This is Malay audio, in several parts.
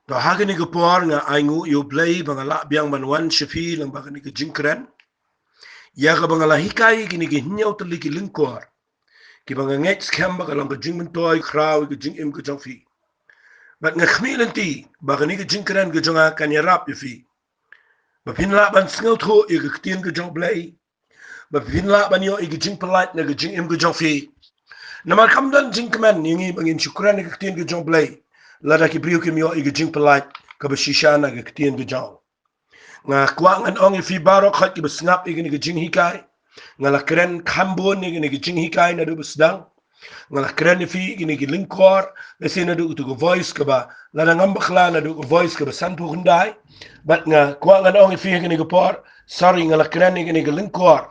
to hagani ko por nga aingu yo play bangala biang manwan shifi lang bagani ko jingkren ya ka bangala hikai gini ki hinyaw Tylli Ki LyngkorPart ki banga ngech skamba kalang ko jingmen toy kraw ko jingim ko jongfi bat nga khmilanti bagani ko jingkren ko jonga kanyarap fi ba pinla ban sngaw tho e ko tien ko jong play ba pinla ban yo e ko jingpalat na ko jingim ko jongfi namal kamdan jingkmen yingi bangin shukran ko tien ko jong play lada ki priu kim yo i gijing pelat ka besishana ga ktien gijang nga kwang an ong fi baro khat ki besnap i gijing hikai nga la kren khambon ni gijing hikai na du besdang nga la kren fi gi lyngkor le sina du tu voice ka ba lada ngam bakhla na du voice ka besan pu hundai bat nga kwang an ong fi gi por sorry nga la kren gi lyngkor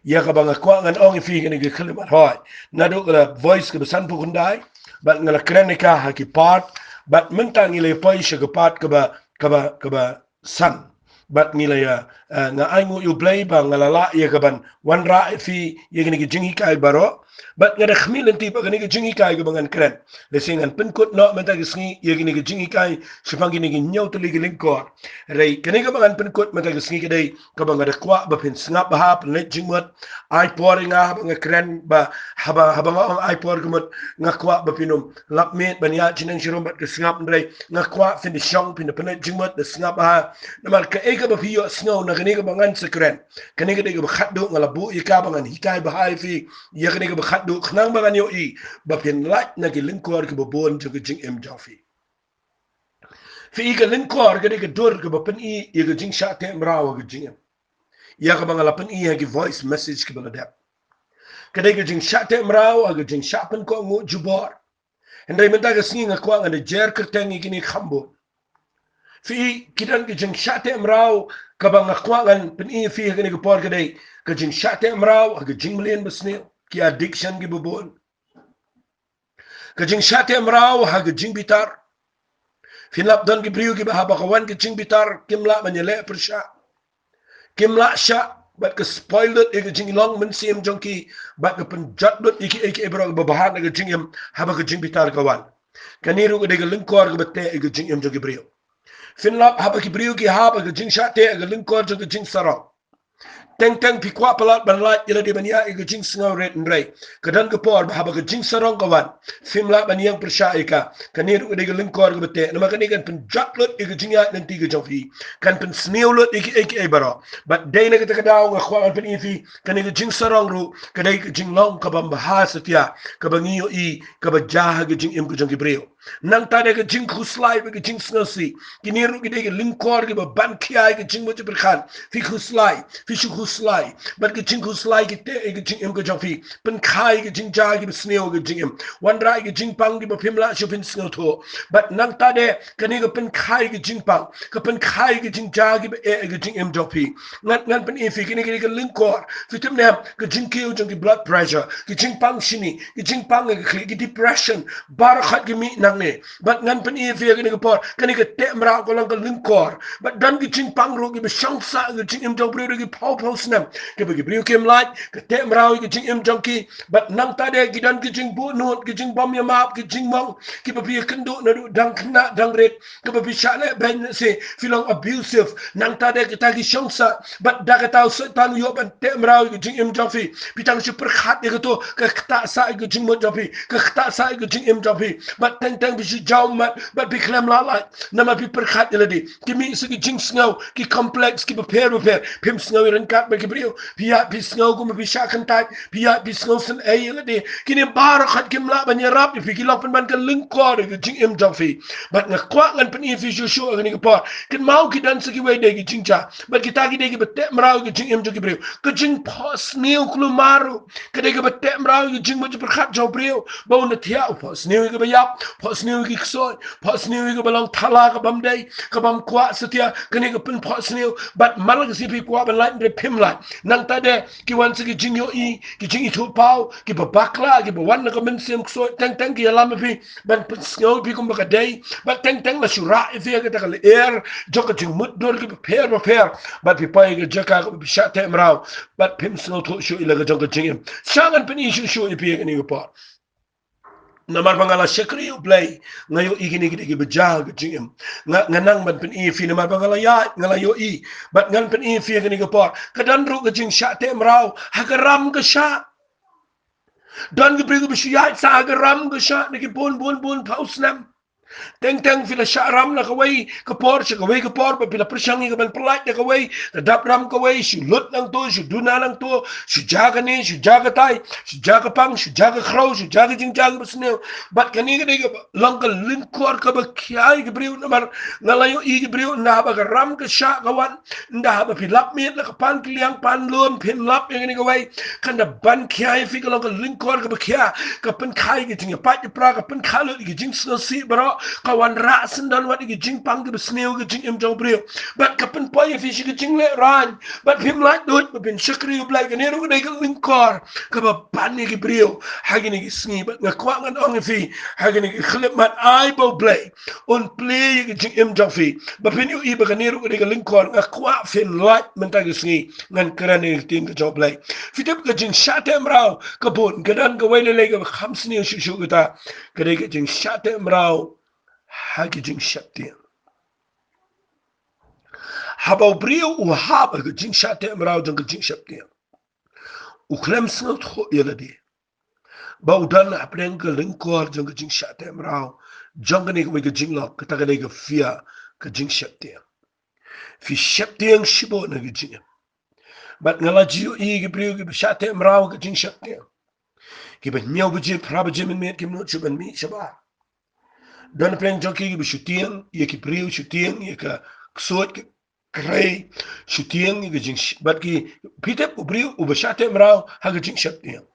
ya ka banga kwang an ong fi gi khlimat hoy na du voice ka besan pu hundai bat nga la kren ka ha ki part but mentang ilay pay siya kaba san but nila ya nga aingu yu play ba nga lala ya kaban wan ra fi ya gani jingi kay baro but nga khmil anti ba gani jingi kay gabangan kren lesing an pinkut no mentang isngi ya gani jingi kay sipang gani nyaw Tylli Ki LyngkorPart ray kani gabangan pinkut mentang isngi kadai kabang ada kwa ba pin snap ba hap net jingmot ai pouring nga nga kren ba haba nga ai por kumot nga kwa ba pinum lapmet banya jinang shirom bat ke snap ndray nga kwa fin di shong pin pa net jingmot de snap ha namal ka ega ba piyo snow na kani gabangan sa kren kani kadai ba khatdo nga labu ika bangan hikai ba hai fi ya kani ba khatdo khnang bangan yo i ba pin lat na ki lyngkor ki ba bon jo jing em jafi fi ka lyngkor kadai ka dur ka ba pen i ya ka jing sha te mrawa ka jing ya ka bangala pen i ki voice message ki bala dap kadai ka jing sha te mrawa ka jing sha pen ko ngu jubor ndai menta ka singi nga kwa nga jer ka tengi kini khambo fi kidan ka jing sha te mrawa ka banga kwa ngan pen i fi ka ni ka por kadai ka jing sha te mrawa ka jing mlen basne ki addiction ki bobon ka jing sha te mrawa ha ka jing bitar finap dan ki priu ki bahaba kawan ki jing bitar kimla manyele persha kimla sha bat ke spoiled e jing long men sim jonki bat ke penjat dot iki ebro babahan ke jing em haba ke jing bitar kawan kaniru ke de lyngkor ke bete e jing em jonki brio finlap haba ki brio ki haba ke jing shate ke lyngkor jonki jing sarong teng pi kwa palat ban lat ila di bania e jing sngaw red ndrai kadan ke por haba ke jing sarong kawan fimla baniang persha eka kaniru ke de lyngkor ke bete nama kani kan penjat lot e jing ya nanti ke jonki kan pen sneo lot iki ebro but day na kita daw nga kwa pen ifi kani ke jing sarong ru kadai ke jing long ka bam bahasa tia ka bangiyo i ka bajaha ke jing em ke jonki brio nang tade ke jing khuslai ke jing snasi kiniru ke de lyngkor ke ban kiai ke jing mo berkhan fi khuslai fi shu khuslai but ke jing khuslai ke te ke jing em ke jonfi pen khai ke jing ja ke sneo ke jing em wan rai ke jing pang ke phimla shu pin sneo tho but nang tade kani ke pen khai ke jing pang ke pen khai ke jing ja ke ke jing em jonfi ngan pen ifi kini ke lyngkor fi tim ne ke jing keu jong ke blood pressure ke jing pang shini ke jing pang ke depression bar khat ke mi nang ne but ngan pen ifi kini ke por kani ke te mra ko lang ke lyngkor but dan ke jing pang ro ke be shang sa ke jing em jong brio ke pau snam ke be brio kem light ke te mra ke jing em jong ki but nang tade ke dan ke jing bu not ke jing bom ya map ke jing mong ke be kendo na du dang kna dang red ke be shale ben se filong abusive nang tade ke ta ki shang sa but da ka tau setan yo ban te mra ke jing em jong fi pitang super khat ke to ke ta sa ke jing mo jong fi ke ta sa ke jing em jong fi but teng bi jauh mat but bi klem la la nama bi perkhat iladi kimi segi jing sngaw ki complex ki prepare pim sngaw ren kat ba ki brio bi sngaw ko bi shakan tak bi sngaw sen ay iladi kini bar khat kim la ban yarap bi ki lok ban kan lyngkor ki jing em jong fi but nga kwa ngan pen if you show ngani ko por kin mau ki dan segi we de ki jing cha but kita ki de ki bete mraw ki jing em jong ki brio ki jing pos new klumaru ki de ki bete mraw ki jing mo perkhat jo brio ba un thia pos new ki ba yap pos new ki ksoy pos new ki balong thala ka bam dai ka bam kwa setia kani ka pen pos new but mal ka si pi kwa ban light de pim light nang ta de ki wan se ki jing yo i ki jing i thu pau ki ba bakla ki ba wan ka men sim ksoy teng ki lam pi ban pen snow pi kum ba ka dai but teng la shura if ya ka ta ka air joka jing mut dor ki prepare but pi pai ka jaka ka bi shat tem raw but pim snow thu shu ila ka joka jing shangan pen i shu i pi ka ni pa namar bangala shekri play ngayo igini gidi bejal gijim nganang ban pen i fi namar bangala ya ngala yo I bat ngan pen I fi gini gapor kadan ru gijing sha te mrau hagaram ga sha dan gebri ge ya sa hagaram ga sha niki bon pausnam teng fila syaram na kawai kapor si kawai kapor pa pila persangi kaman pelat na kawai nadap ram kawai si lut lang to si duna lang to si jaga ni si jaga tai si jaga pang si jaga kraw si jaga jing jaga basnew bat kani gani lang ka lyngkor ka ba kiai gibriu namar ngalayo I gibriu na ba ram ka sya kawan nda ba pilap mit la kapan kiliang pan lum pin lap yang ni kawai kanda ban kiai fi ka lang ka lyngkor ka ba kia kapan kai giting pat pra kapan kalut gijing si baro kawan rasen dan wat gi jing pang gi besneu gi jing em jong brio bat kapen poy fi shi gi jing le ran bat pim lak dut bin shakri u blai gi neru gi lyngkor ka ba ban gi brio hagi ni gi sni bat nga kwa ngan ong fi hagi ni gi khlip mat ai bo blai on play gi jing em jong fi ba pin u I ba gi neru gi lyngkor nga kwa fin lak men ta gi sni ngan kran ni tin gi jong blai fi dep gi jing shatem rao ka bon gadan ga wele le gi khamsni shu gi ta gi jing shatem rao hagi jing shaptian habau brio u haba ge jing shate mrau jing jing shaptian u klem snot kho yeladi bau dan apreng ge lyngkor jing jing shate mrau jong ne ge jing lok ka ge ge fia ge jing shaptian fi shaptian shibo na ge jing bat ngala jiu I ge brio ge shate mrau ge jing shaptian ki bet nyau bu ji prab ji min me kim no chuban mi shaba dan pleng joki bi shutieng ye ki priu shutieng ye ka ksot krei shutieng ye jing bat ki pitep u priu u bashate mrau ha ge jing shatieng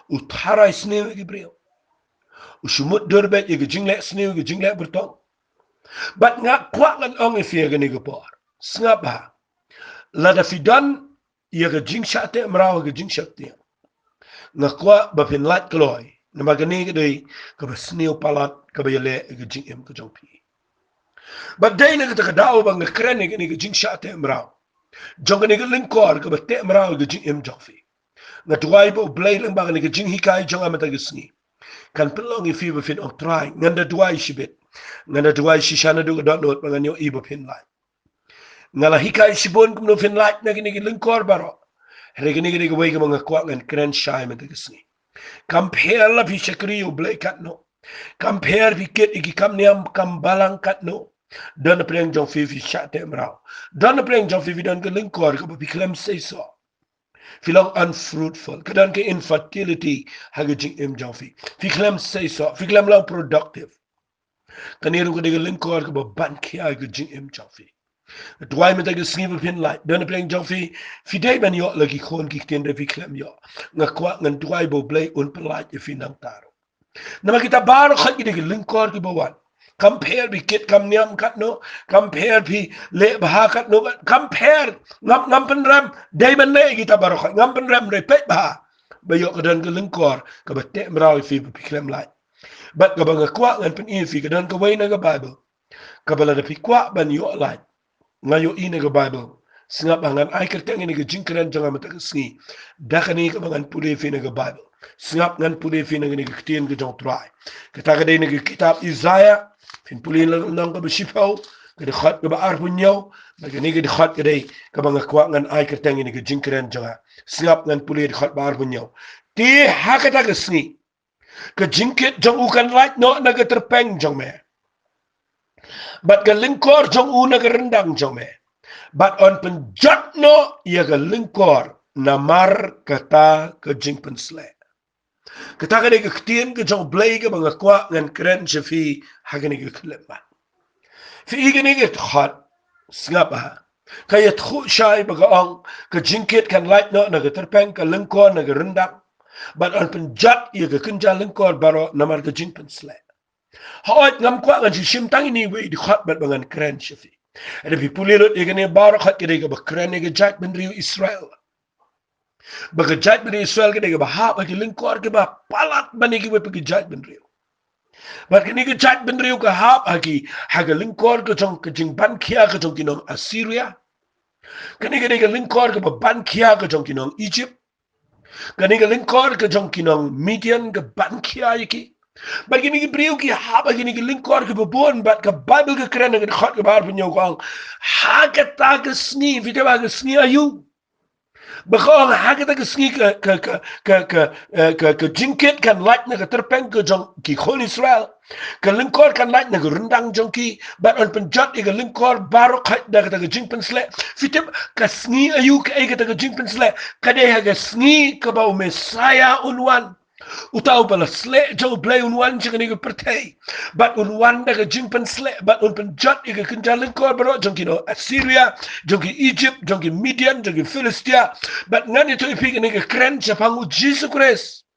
u thara sne ki priu u shumut dorbe ye ge jing le sne ge jing le bertong bat nga kwa ngan ong e fie ge ni ge por snga ba la da fidan ye ge jing shate mrau ge jing shatieng nga kwa ba pin lat kloi na magani ke dei ka basneo palat ka bayale ke jing em ka jong pi but dei na ka daw bang krene ke ni ke jing shate mrau jong ni ke lyngkor ka bate mrau ke jing em jong fi na tuai bo blai lang bang ni ke jing hikai jong amata ke sni kan pelong I fi ba fin ok try nganda tuai shibet nganda tuai shishana du dot not bang yo I ba fin lai ngala hikai shibon kum no fin lai na ke ni ke lyngkor baro re ke ni ke wei ke bang kwa ngan kren shai mata ke sni compare la fi shakri u blai kat no compare fi ket iki kam niam kam balang kat no dan preng jong fi shate mrau dan preng jong fi dan ke lyngkor ka bi klem say so fi long unfruitful kadan ke infertility hage jing em jong fi klem say so fi klem long productive kaniru ko de lyngkor ka ban kia ke jing em jong fi Dwai met ge sniwe pin light dan pleng jong fi dei ben yo lagi khon ki ten de fi klem yo nga kwa ngan dwai bo blai un pelat fi nang taro nama kita bar khat ki de lyngkor ki bawan compare bi kit kam niam kat no compare bi le bha kat no compare ngam pen ram dei ben le kita bar khat ngam pen ram re pet ba ba yo kadan ke lyngkor ka ba te mraw fi bi klem light bat ka ba nga kwa ngan pen fi kadan ka wai na ga bible ka bala de fi kwa ban yo light ngayo ine ga bible singa bangan ai kerteng ine ga jingkran janga mata sngi dakani ga bangan pule fi ne ga bible singa ngan pule fi ne ga ktien ga jong try kata ga ne ga kitab Isaiah fin pule nang ga bishipau ga de khat ga ar punyo ga ne ga de khat ga dei ga bang kwa ngan ai kerteng ine ga jingkran janga singa ngan pule de khat bar punyo ti hakata ga sngi ga jingket jong ukan light no na ga terpeng jong me bat ga lyngkor jong u na ga rendang jong me bat on pynjot no ia ga lyngkor namar kata ka jingpynsleh kata ga ga ktien ga jong blai ga bang kwa ngan kren fi hagani ga klema fi ga ni ga khat snapa kaya thu shai ba ga ong ka jingket kan light no na ga terpeng ka lyngkor na ga rendang bat on pynjot ia ga kunja lyngkor baro namar ka jingpynsleh Hoat ngam kwa ngan shim tangi ni we di khat bat bangan kren shifi. Ada pi pulilot ye gane bar khat kede ga bakren ye jat ben riu Israel. Baga jat ben Israel kede ga ba ha ba ki lyngkor ke ba palat bani ki we pe jat ben riu. Bat kini ke jat ben riu ka ha ba ki ha ga lyngkor ke jong ke jing ban kia ke jong kinong Assyria. Kini ke lyngkor ke ba ban kia ke jong kinong Egypt. Kini ke lyngkor ke jong kinong Midian ke ban kia ye ki. Bagi ni beriu ki ha bagi ni lingkor ki bebon bat ke Bible ke keren ke khot ke bar penyokong. Ha kata ke sni video ba ke sni ayu. Bakong ha kata ke sni ke jingkit kan light na ke terpeng ke jong ki khol Israel. Ke lingkor kan light na ke rendang jong ki bat on penjot ke lingkor baru khat da kata ke jingpynsleh. Video ke sni ayu ke kata ke jingpynsleh. Kade ha ke sni ke bau Messiah unwan. Utau bala sle jau blay unwan jeng ni pertai bat unwan da jingpynsleh bat un penjat ke kenjalan kor baro jong kino Assyria jong ki Egypt jong ki Midian jong ki Philistia bat ngani to ipi ni ke kren chapangu Jesus Christ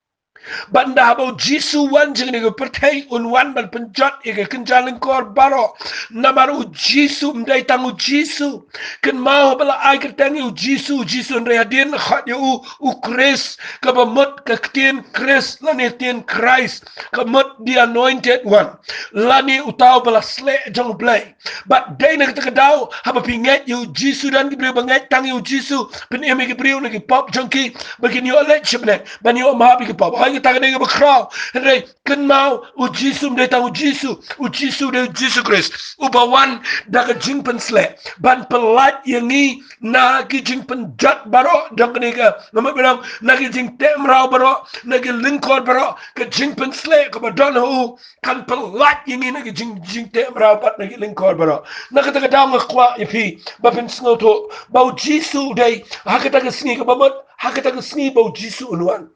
banda habau jisu wan jeng ni pertai unwan ban penjat ke kenjalan kor baro namaru jisu mdai tangu jisu ken mau bala ai kertangi jisu ndai hadin khat u Christ ka bamot ka tien Christ lani tien Christ ka mot the anointed one lani utau bala sle jong play but dai na ka dau haba pinget yu jisu dan ki brio banget tangi jisu pen emi ki brio ki pop jongki bagin yo let chipne ban yo ma bi ki pop ha ki tang ne ba kraw re ken mau u jisu mdai tangu jisu de jisu Christ u bawan da ka jingpynsleh ban pelat yangi na ki jingpynjat baro jong ni ka nama bilang na ki jing tem rau baro na ki lyngkor baro ka jingpynsleh ka badon hu kan pelat yangi na ki jing tem rau bat na ki lyngkor baro na ka ta dang kwa ipi ba pin sngo to ba jisu dai ha ka ta sni ka ba hakata ke sni bau jisu unwan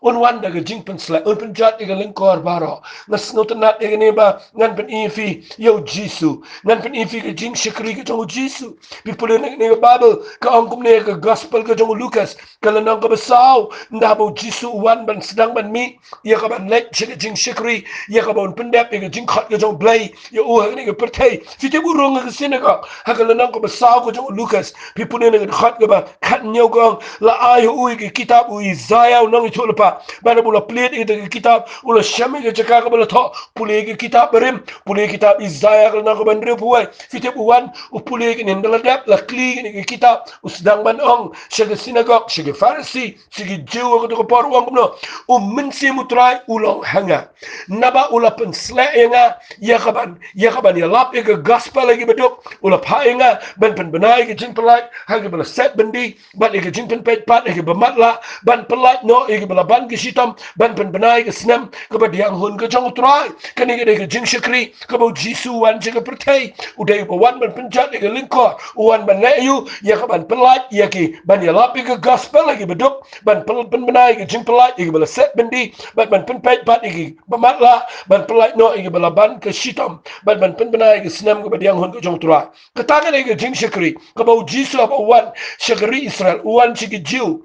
unwan daga jingpynsleh un penjat ke lyngkor baro ngas notenat ke ne ba ngan pen ifi yo jisu ngan pen ifi ke jing shikri ke jong jisu people ne Bible ke angkum ne ke gospel ke jong Lucas ke lanang ke besau nda bau jisu wan ban sedang ban mi ya ka ban let ke jing shikri ya ka ban pendap ke jing khat ke jong blay ya ne ke pertai fite burung ke synagogue ha ke lanang ke besau ke jong Lucas people ne ke khat ke ba khat nyau gong la ay ui ki kitab ui Isaiah nang itu lepa bana bula plate itu kitab ula syami ke cakap ke bula tho pule ke kitab berim pule kitab Isaiah ke nang ke bandre puai fitip uwan u pule ke nendala dap la kli ke kitab usdang ban ong syege sinagog syege farisi syege jew ke to por wang no mensi mutrai ulong hanga naba ula pensleh nga ya kaban ya lap ke gospel lagi beduk ula phainga ben pen benai ke jing pelai ha ke bula set bendi bat ke jingpen pet pat ke bamatla ban pelat no ke balaban ke sitam ban pen benai ke snam ke badiang hun ke jong trai kani ke jing shikri ke bau jisu wan je ke pertai udai wan ban penjat ke lyngkor wan ban leyu ya ke ban pelat ya ke ban ya lapi ke gospel lagi beduk ban pen benai ke jing pelat ke bala set bendi ban pen pet pat ke bamatla ban pelat no ke balaban ke sitam ban pen benai ke snam ke badiang hun ke jong trai ketangan ke jing shikri ke bau jisu apa wan shikri Israel uan chiki jiu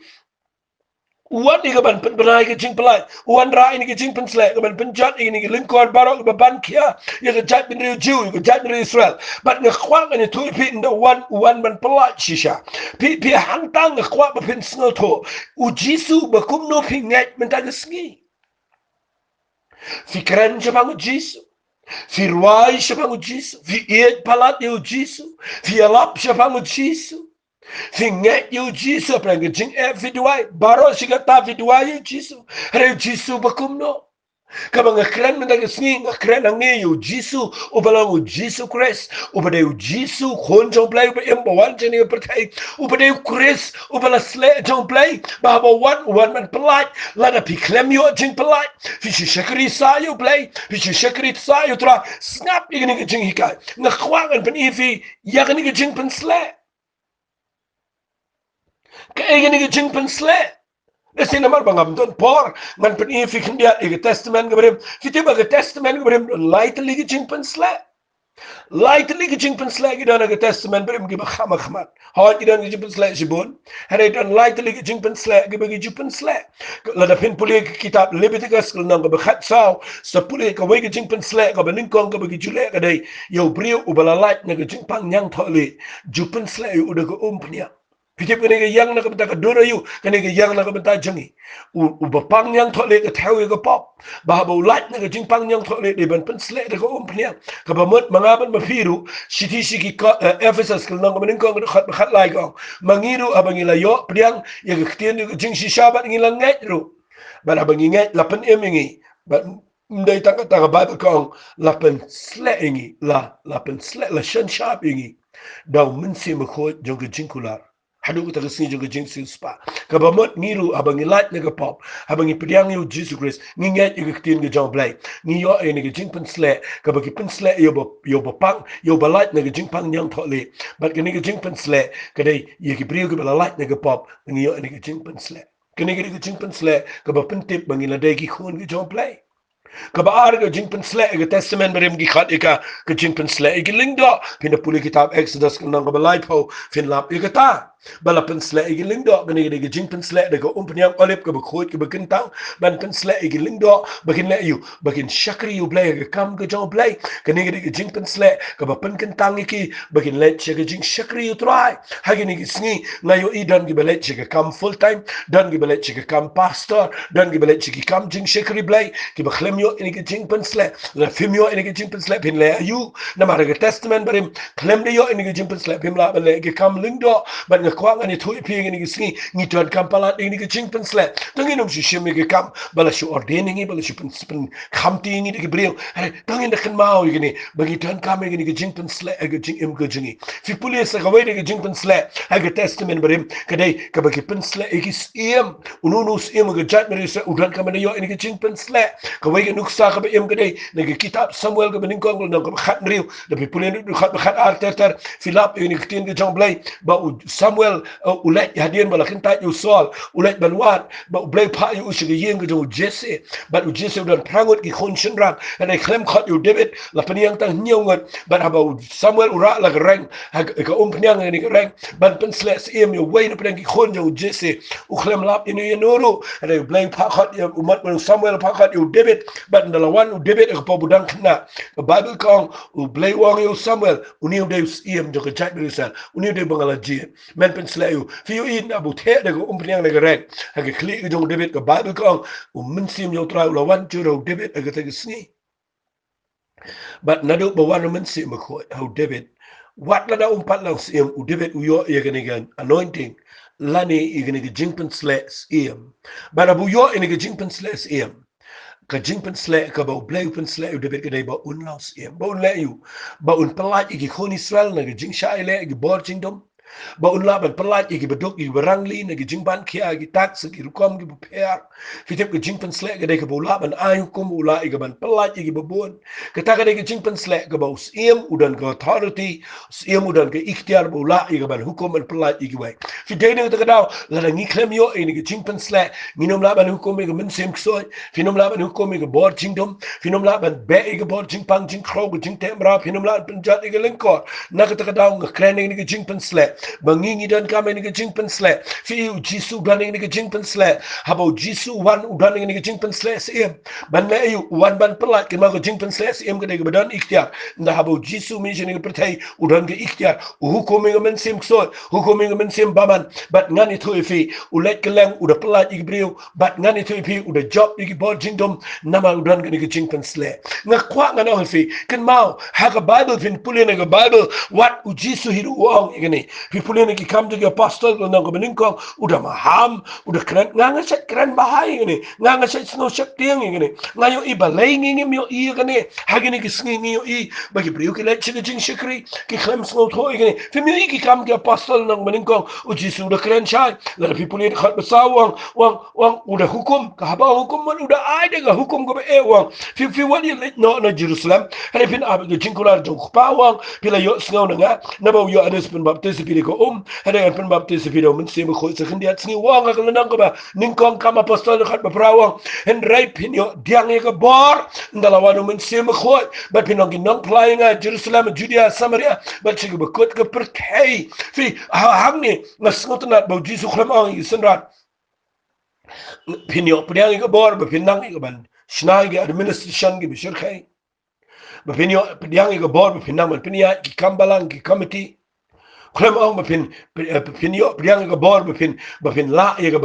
uan ni kaban penbenai ke jing pelai uan rai ni ke jing pensleh kaban penjat ni ke lyngkor barok ke ban kia ya ke jat bin jiu ke jat bin Israel bat nge kwang ni tu pi nda uan ban pelai shisha pi hantang nge kwang ba pin sngo to u jisu ba kum no pi ngat men ta sngi fikran jabang jisu fi ruai jabang jisu fi iet palat yo jisu fi alap jabang jisu Finget you Jesus prang jing vidwai baro siga ta vidwai you Jesus re Jesus bakum no kabang kren mendag sni kren ngi you Jesus ubalang Jesus Christ ubade you Jesus khonjong play ba embawan jeni pertai ubade Christ ubala sle jong play ba one man polite lada piklem you jing polite fi shakri sa you play fi shakri sa you tra snap igni jing hikai ngkhwangan pen ifi yagni jing pen sle Kaya ni jingpynsleh. Kasi naman bangam don por man pen ifi kendia ige testament gebrim. Fiti ba testament gebrim lightly jingpynsleh. Lightly jingpynsleh gidan ige testament gebrim giba khamakhmat. Hawa gidan jingpynsleh jibun. Hare don lightly jingpynsleh giba jingpynsleh. Lada pin puli kitab Leviticus nang ba khat saw sa puli ka wege jingpynsleh ka beningkong ka bagi jule ka dai yo brio ubala light na jingpang nyang thole jingpynsleh udah ko umpnya. Pitip kene ke yang na ka benta ka dora yu kene ke yang na ka benta jangi u bapang yang thole ka thawi ka pop ba ba ulat na ka jingpang yang thole de ban pensleh de ko umpnya ka ba mot mangaban mafiru siti siki Ephesus kal nang ka mening ko khat lai ko mangiru abangila yo priang ya ka ktien ka jing si shabat ngilang ngai ru ba abangi ngai lapan emingi but ndai tanga Bible kong la pynsleh ingi la pynsleh la shan sharp ingi daw minsim ko jonga jinkular hadu ko taga sin jonga jinsin spa ka ba mot ngiru abang light nega pop abang ipiang yu Jesus Christ ngi nget yu kitin ga jong blay ngi yo e nega jing pynsleh ka ba ki pynsleh yo ba pang yo ba light nega jing pang nyang thole but ka nega jing pynsleh ka dai ye ki brio ka ba light nega pop ngi yo e nega jing pynsleh ka nega jing pynsleh ka ba pyntip bang ila dai ki khon ga jong blay Kabaar ga jingpynsleh ga testament berim gi khat ika ga jingpynsleh gi lingdo pina puli kitab Exodus nang ga balai pho fin lap ika ta bala pynsleh gi lingdo ga ni ga jingpynsleh ga umpnyang olip ga khot ga kintang ban pynsleh gi lingdo bakin le yu bakin shakri yu blay ga kam ga jong blay ga ni ga jingpynsleh ga ba pen kintang iki bakin le che ga jing shakri yu try ha gi ni gi sngi ngayo i dan gi balai che ga kam full time dan gi balai che ga kam pastor dan gi balai che ga kam jing shakri blay ki ba khlem yo ini ke jingpynsleh la film yo ini ke jingpynsleh pin le ayu na ma ga testament barim khlem de yo ini ke jingpynsleh pin la le ke kam lingdo ban ga kwang ani thui pi ini ke sngi ni ton kam pala ini ke jingpynsleh tangi num shi shim ke kam bala shi ordaining bala shi pin kam ti ini ke brio tangi de kan mau ini bagi ton kam ini ke jingpynsleh ga jing im ga jingi fi police ga we ke jingpynsleh ga testament barim kadai ka bagi pynsleh ikis iem ununus iem ga jat meri se udan kam yo ini ke jingpynsleh kawai ke nuksa ka em kadai nege kitab Samuel ka bening kong nang ka khat riu da pipulen du khat ar ter filap ini kitin ke jong blai ba Samuel ulai hadien bala kinta yu sol ulai banwat ba blai pa yu shi yeng ke jong Jesse ba Jesse dan prangut ki khon shinram and klem khat yu David la paniang tang nyong ngot ba ba Samuel ura la reng ka paniang ni reng ban pynsleh em yu wei na paniang ki khon jong Jesse u klem lap ini yenoru and blai pa khat yu umat Samuel pa khat yu David but ndalawan u David ko budang kna Bible kong u blay wang yo Samuel uni de iem jo ka Jerusalem uni de bangala ji men pynsleh yu fi yu in abu the de ko umpriang de rek ha ke kli jo David ko Bible kong u minsim yo tra la wan ju ro David ga te sni but nadu ba wan minsim ko how David wat la da umpat lang sim u David u yo ye gan anointing lani igni jingpynsleh iem but abu yo in jingpynsleh iem ka jingpynsleh ka ba blay pynsleh u David kadai ba unlaus iem ba un le yu ba un palat igi khon Israel na jing shaile igi bor jingdom ba un laban palat igi baduk igi barangli na jingban kia igi tax igi rukom igi per fitep ka jingpynsleh kadai ka ba laban ayu kum ula igi ban palat igi babon ka ta kadai ka jingpynsleh ka ba iem udan ka authority iem udan ka ikhtiar ba ula igi ban hukum an palat igi wai fitep ne ta kadau la ngi klem yo ini jingpynsleh nginom laban hukum igi minsem ksoy finom laban hukum igi bor jingdom finom laban be igi bor jingpang jing krog jing temra finom laban pynjot igi lyngkor na ka ta kadau ngi kren igi jingpynsleh bangingi dan kam igi jingpynsleh fi jisu dan igi jingpynsleh habo jisu wan udan igi jingpynsleh sim ban le yu wan ban pelat ke ma jingpynsleh sim ke badan ikhtiar nda habo jisu mission igi pertai udan ke ikhtiar hukum igi mensim ksoy hukum igi mensim baman bat ngani thu fi ulet keleng udah pelat igi brio bat ngani thu fi udah job igi bor jingdom nama udan ke igi jingpynsleh ngakwa ngana fi kan mau ha ka Bible fin pulin igi Bible wat u jisu hidu wong igi fi pulin igi kam to apostle nang ko beningkong udah maham udah keren nganga set keren bahai igi nganga set snow set tiang igi ngayo i balay ngi myo i igi hagi ni kisngi ngi i bagi brio ki let chigi jing shikri ki klem snow tho igi fi mi igi kam to apostle nang beningkong u jisu udah keren chai la fi pulin khat besawang wang udah hukum ka haba hukum man udah ada ga hukum ko be wang fi wali no Jerusalem hari pin ab ge jingkular jong pawang pila yo snow nga na ba yo ades pin baptis pi ko hari pin baptis pi do min se ko se khindi at sngi wang ka nang ko ba ningkong kam apostol khat ba prawang hen rai pin yo diang e ko bor ndala wanu min se ko ba pin nong nong flying Jerusalem Judea Samaria ba chig ba kot ka perkai fi hamni ngasngot na ba jisu khlam ang isenrat pinyo pryang ig bor ba pinang ig ban shnai ge administration ge bishir khai ba pinyo pryang ig bor ba pinang man pinya ki kambalang ki committee klem ong bapin yo priang ga bor bapin la ya ga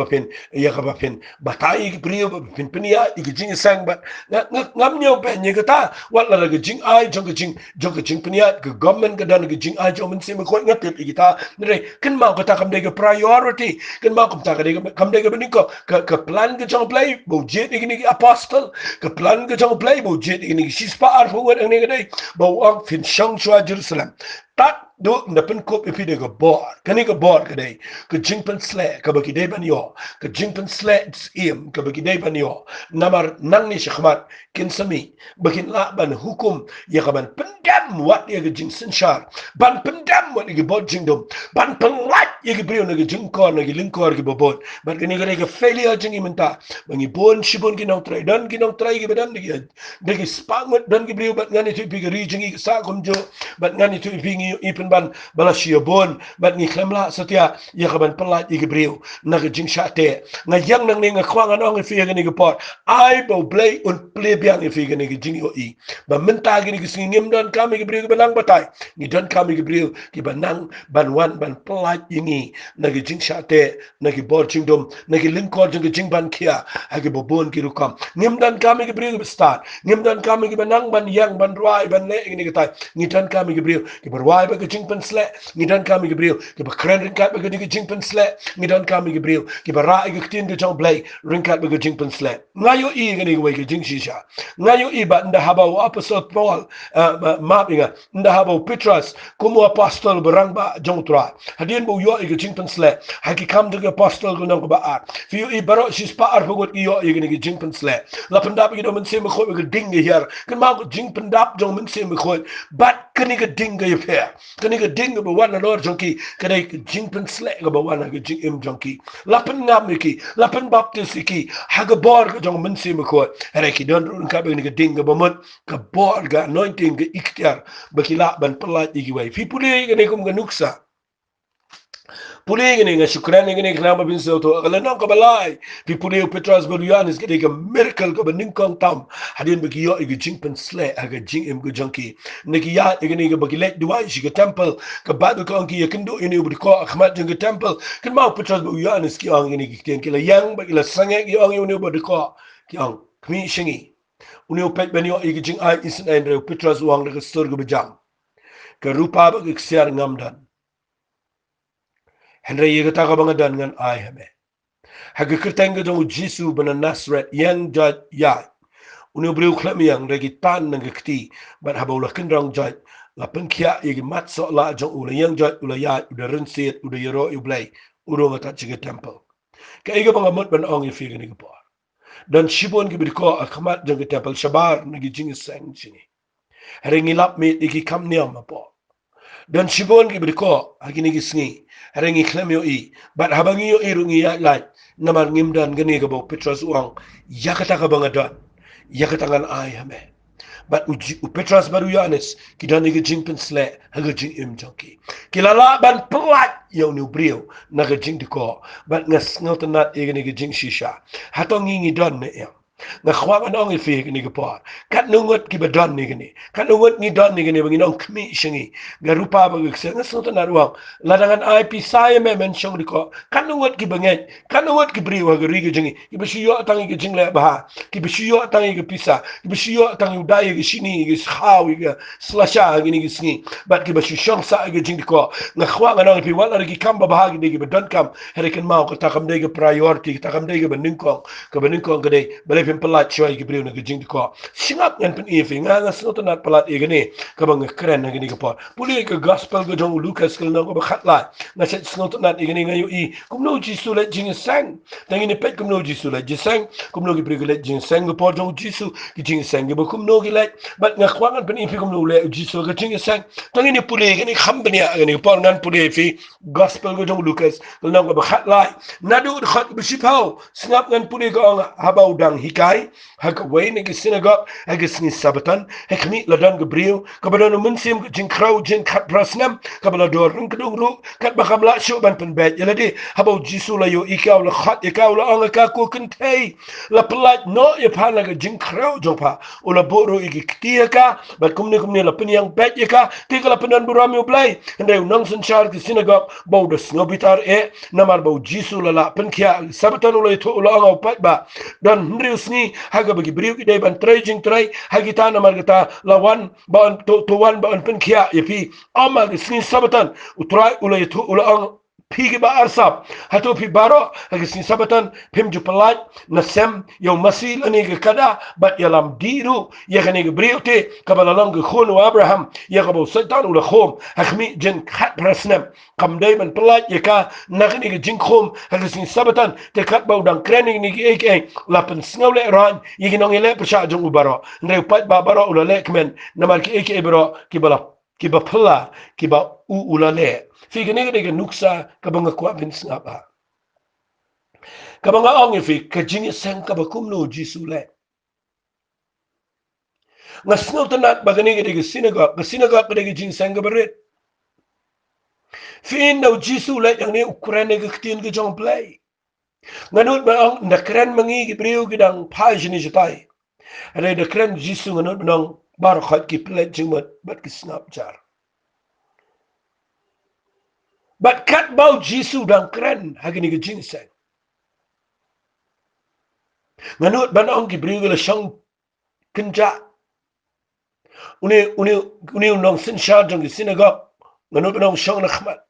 bapin batai ki priyo bapin pinia ki jing sang ba ngam nyo pe ni ga ta wat la ga jing ai jong ga jing pinia ga government ga dan ga jing ai jong min se ma ko ngat te ki ta ne kan ma ko ta kam de ga priority kan ma ko ta ga de kam de ga ni ko ka plan ga jong play bo je ni apostle ka plan ga jong play bo je ni shispa ar fo wa ni ga dai bo ang fin shang chua Jerusalem tat do na pen kop ipi de ga bor kani ga bor ka dai ka jingpynsleh ka baki dai ban yo ka jingpynsleh im ka baki dai ban yo namar nang ni shkhmat kin sami bakin la ban hukum ya ka ban pendam wat ya ga jing sinshar ban pendam wat ya ga bot jingdom ban penlat ya ga brio na ga jingkor na ga lyngkor ga bobot ban kani ga failure jing imenta bangi bon shibon ki nong trai dan ki nong trai ga badan de ga spangmat dan ki brio bat ngani tu pi ga ri jingi sa kom jo bat ngani tu pi ngi ipen ban balashia bon bat ngi khamla satia ya ka ban pelat ya ga brio na ga jing shate nga yang nang ni nga kwang anong fi ga ni ga pot ai bo play un play biang fi ga ni ga jing yo i ba menta ga ni ga sing ngim don kami ga brio ga banang batai ni don kami ga brio ki banang ban wan ban pelat yingi na ga jing shate na ga bor jing dom na ga lyngkor jing ga jing ban kia ha ga bo bon ki ru kam ngim dan kami ga brio ga start ngim dan kami ga banang ban yang ban ruai ban le ni ga tai ni dan kami ga brio ki berwai ba ga jingpynsleh ni dan kami ga brio ki ba kren rinkat ba ga ni ga jingpynsleh ni dan kami ga brio ki ba ra ga tin ga jong blai rinkat ba ga jingpynsleh ngayo i ga ni ga wai ga jing shisha ngayo i ba nda haba apostle Paul ma binga nda haba Petrus kumu apostol berang ba jong tra hadin bo yo i ga jingpynsleh ha ki kam ga apostol ga nang ba ar fi yo i baro sis pa ar bogot yo i ga ni ga jingpynsleh la pendap ga do men se me kho ga ding ga hier kan ma ga jingpyndap jong men se me kho bat kan ga ding ga ye kan ga ding ba wan lor jonki kan ga jingpynsleh ga ba wan ga jing im jonki lapen ngam ki lapen baptist ki ha ga bor ga jong men se me kho re ki don run ka ba ni ga ding ga ba mot ka bor ga anointing ga ikhtiar ba ki la ban pelat gi wai fi pule ga ne kum ga nuksa pule gini nga shukran gini knama bin so to agala ka balai pi pule Petras Boluyanis gini ka miracle ka baning kong tam hadin bagi yo igi jingpynsleh aga jing im go junkie niki ya gini ka bagi let duai shi ka temple ka badu ka anki yakindo ini ubri ko akhmat jing ka temple kan mau Petras Boluyanis ki ang gini ki kila yang bagi la sange ki ang ini ubri ko ki ang kmi shingi uni upet bani yo igi jing ai isin andre Petras uang ka surga bejam ka rupa bagi ksiar ngamdan Henry yigata ka banga dan ngan ai hame haga kirtanga dong jisu bana Nasret yang jat ya uni briu klam yang regi tan nang kti ban habawla kinrang jat la penkia yigi mat so la jong ula yang jat ula ya uda rensit uda yero ublay uro ngata chiga temple ka iga banga mot ban ong ifi ni gapor dan shibon gi bidko akmat jong temple shabar ngi jingi sang chini haringi lap me igi kam niam apo dan shibon gi bidko agini gi sngi haringi klamyo i bat habangi yo irungi ya lai namar ngimdan gani ga bo Petras uang yakata ka banga dan yakata ngan ai hame bat Petras Boluyanis kidani ga jingpynsleh haga jing im jonki kilala ban pelat yo ni brio na ga jing diko bat ngas ngotanat igani ga jing shisha hatongi ngi don me ya nga khwang anong ifi ni gapor kat nungot ki badon ni gani kat nungot ni don ni gani bangi nong kmi shingi garupa ba gse nga so na ruang ladangan IP sai me men shong diko kat nungot ki banget kat nungot ki bri wa gari jingi ki bishiyo tangi ki jingle ba ki bishiyo tangi ki pisa ki bishiyo tangi dai ki shini ki khaw ki slasha gini ki sngi bat ki bishi shong sa ki jing diko nga khwang anong ifi wala ki kamba ba gi ki badon kam heriken mau ko takam de priority takam de beningkong ka beningkong gade bale pelat choy gi briu na gi jing ko singap ngan pen efi nga nga snot na pelat e gani ka bang kren na gani ko por puli ka gospel go jong Lucas kal na ko ba khatla na set snot na e gani nga yu i kum no ji su le jing sang tangi ni pet kum no ji su le ji sang kum no gi briu le jing sang go por jong ji su gi jing sang gi ba kum no gi le bat nga khwangan pen efi kum no le ji su ga jing sang tangi ni puli gani kham bani gani por ngan puli efi gospel go jong Lucas kal na ko ba khatla na du khat bi sipau singap ngan puli ko habau dang hika hikai hakaway ni ke synagogue hagisni sabatan hakmi ladan gabriel kabadan munsim jing krau jing khat prasnam kabala dor ring kedung ru kat bakamla shu ban pen bet yaladi habau jisu la yo ikaw la khat ikaw la anga ka ko kentei la pelat no ye phala ga jing krau jopa ula boro igi ktia ka bat kumni la penyang bet ye ka tikala penan burami blai ndai unang sanchar ke synagogue bau da snobitar namar bau jisu la penkia sabatan ula to ula anga pat ba dan hendrius ni haga bagi briu ki dai ban trai hagita namar gata lawan ban to wan ban penkia yepi amal sni sabatan utrai ula to ula anga pigi ba arsap hatu pi baro hagisni sabatan pim jupalat nasem yo masil ani ke kada bat yalam diru ya kani ke briute kabala lang ke khon abraham ya kabo satan ula khom hakmi jen khat prasnam kam dai man pelat ya ka nakni ke jing khom hagisni sabatan te khat bau dang krening ni ke ek lapen snole ran yigi nong ele persha jong ubaro ndai pat ba baro ula le kmen namar ke ek bro kibala pula kiba ula le fi gene de nuksa kabanga kwa bin snapa kabanga ong fi kajing sang kabakum no jisu le ngasno tanat bagane de synagogue de jing sang gabaret fi no jisu le yang ne ukraine ge ktin ge jong play nganut ba ong na kren mangi ge breu ge dang page ni jitai ade de kren jisu nganut nong bar khat ki play jingmat bat ki snap jar but kat bau jisu dang kren hagini ge jing sang nganut ban ong ki breu ge shang kenja uni nong sin sha jong ge synagogue nganut ban ong shang na khmat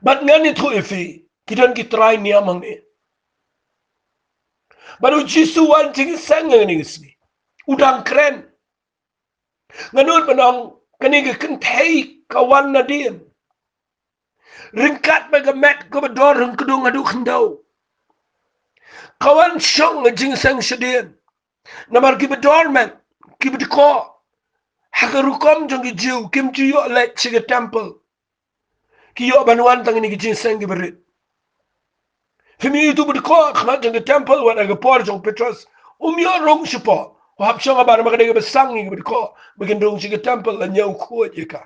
but ngani thu ifi kidan ki try ni amang ni baru jisu wan jing sang ngani ngisni udang kren nganut ban ong kani ge kentai kawan na diem ringkat baga met ko dor ring kedung adu khendau kawan shong jing sang shedien namar ki bedor men ki bedko hakarukom jong ki jiu kim ji yo le chiga temple ki yo banwan tang ni ki jing sang ki berit fimi itu bedko khmat jong ki temple wa ga por jong petros yo rong shipo hab shong ba ma ga besang ni bedko begin rong chiga temple la nyau ko yeka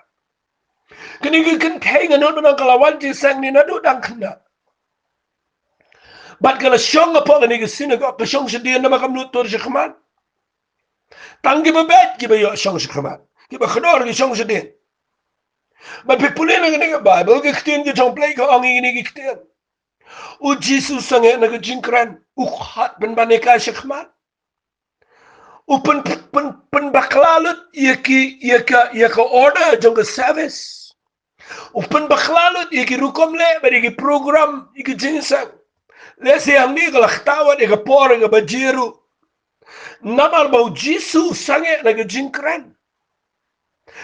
kini ki kan tenga no no kalawan jing sang ni na do dang khna bat kala shong apa ni ki synagogue ka shong shedien na makam nu tor shkhman tangi ba bet ki ba yo shong shkhman ki ba khnor ki shong shedien ba pe pulen nga nga bible ki ktin ki jong play ka angi ni ki ktin u jesus sang na ka jingkran u khat ben baneka shkhman u pen baklalut yeka order jong ka service u pen baklalut yeki rukom le ba ki program yeki jingsang lesi ang ni kala khtawa de por ga bajiru namar bau jisu sange na ga jingkran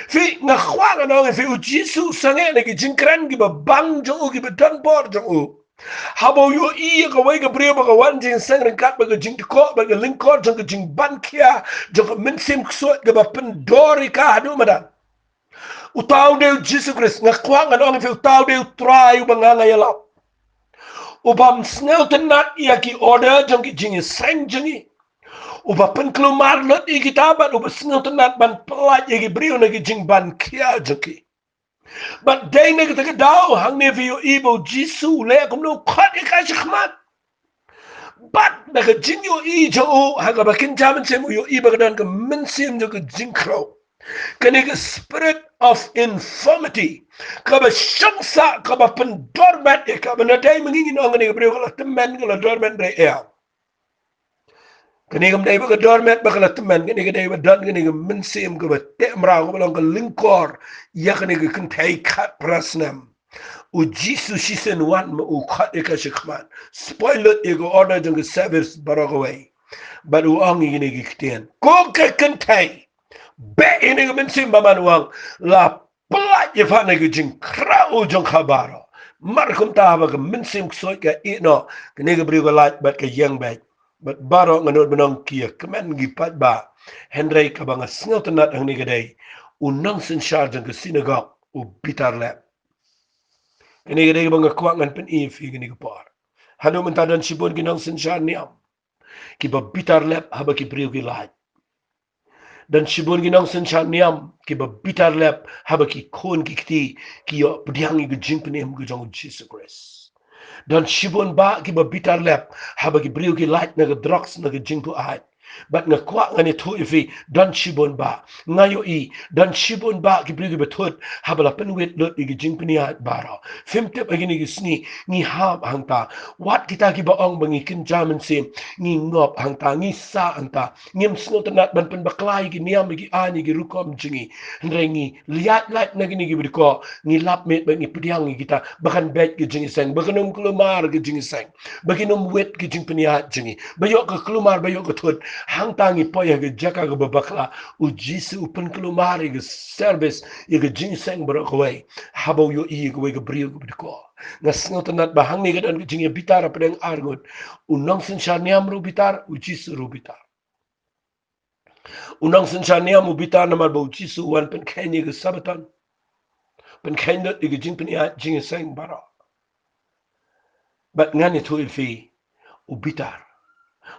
fi na khwa na fi u jisu sange na ga jingkran gi ba bang jo gi ba dan bor jo habo yo I ga wai ga bre ba ga wan jing sang ran kat ba ga jing ko ba ga lyngkor jo ga jing ban kia jo ga min sim so ga ba pen dori ka hadu madan utaw de jisu christ na khwa na fi utaw de try ba nga yala ubam snel tenat ia ki order jong ki jing sang jengi uba pen kelumar lot i kitabat uba snel tenat ban pelat ia ki brio na ki jing ban kia jengi but day na kita dau hang ne vi ibo jisu le kum no khat ka shkhmat but na ka jing yo I jo ha ga bakin jaman sem yo I ba dan ka min sim jo ka jing kro kani ka spirit of infirmity kaba shamsa kaba pen dormat kaba na dai mangi no ngani brio kala temen kala dormat re ya kani kam dai ba dormat ba kala temen kani ka dai ba dan kani ka min sim kaba temra ko long ka lyngkor ya kani ka kentai khat prasnam u jisu shisen wan ma u khat ka shikman spoiler ego order jong service baragaway but u angi ni ki kten ko ka kentai be ini ga min sim ba manuang la pelat ye fa na ga jing krau jong khabaro mar kum ta ba ga min sim so ga I no ga ne ga bri ga lat bat ka yang ba bat baro nganot benong kia kemen gi pat ba hendrai ka ba nga snel tanat ang ni ga dai unang sin charge ga synagogue u bitar le ga ne ga dai ba nga kwa ngan pen I fi ga ni ga par hanu men ta dan sibon gi nang sin charge niam ki ba bitar lep haba ki brio ki laj dan shibun ginang sencha niam ki ba bitar lep haba ki kon ki kti ki yo pdiang gi jimpnem gi jong Jesus Christ dan shibun ba ki ba bitar lep haba ki brio ki laj na drugs na jingpu ai but nga kwa ngani thu ifi dan shibun ba ngayo I dan shibun ba ki brio ki betut haba la penwit lot gi jingpni at bara femte bagini gi sni ni hab hangta wat kita ki ba ong bangi kin jaman sim ni ngop hangta ni sa hangta ngim snot nat ban pen baklai gi niam gi ani gi rukom jingi nrengi liat lat na gini gi briko ni lap met bangi pediang kita bahkan bet gi jingi sang bakanum kelumar gi jingi sang bakinum wet gi jing peniat jingi bayok ke kelumar bayok ke thut hang tangi poya gi jaka gi babakla u jisu pen kelumar gi service gi jing sang barakawai habo yo I gi brio gi briko ngasngot nat bahang ni gadan gi jingi bitar pedang argut unang sencha niam ru bitar u jisu ru bitar unang sencha niam u bitar namal ba u jisu wan pen kenya gi sabatan pen kenya gi jing peniat jingi sang bara but ngani tu ifi ubitar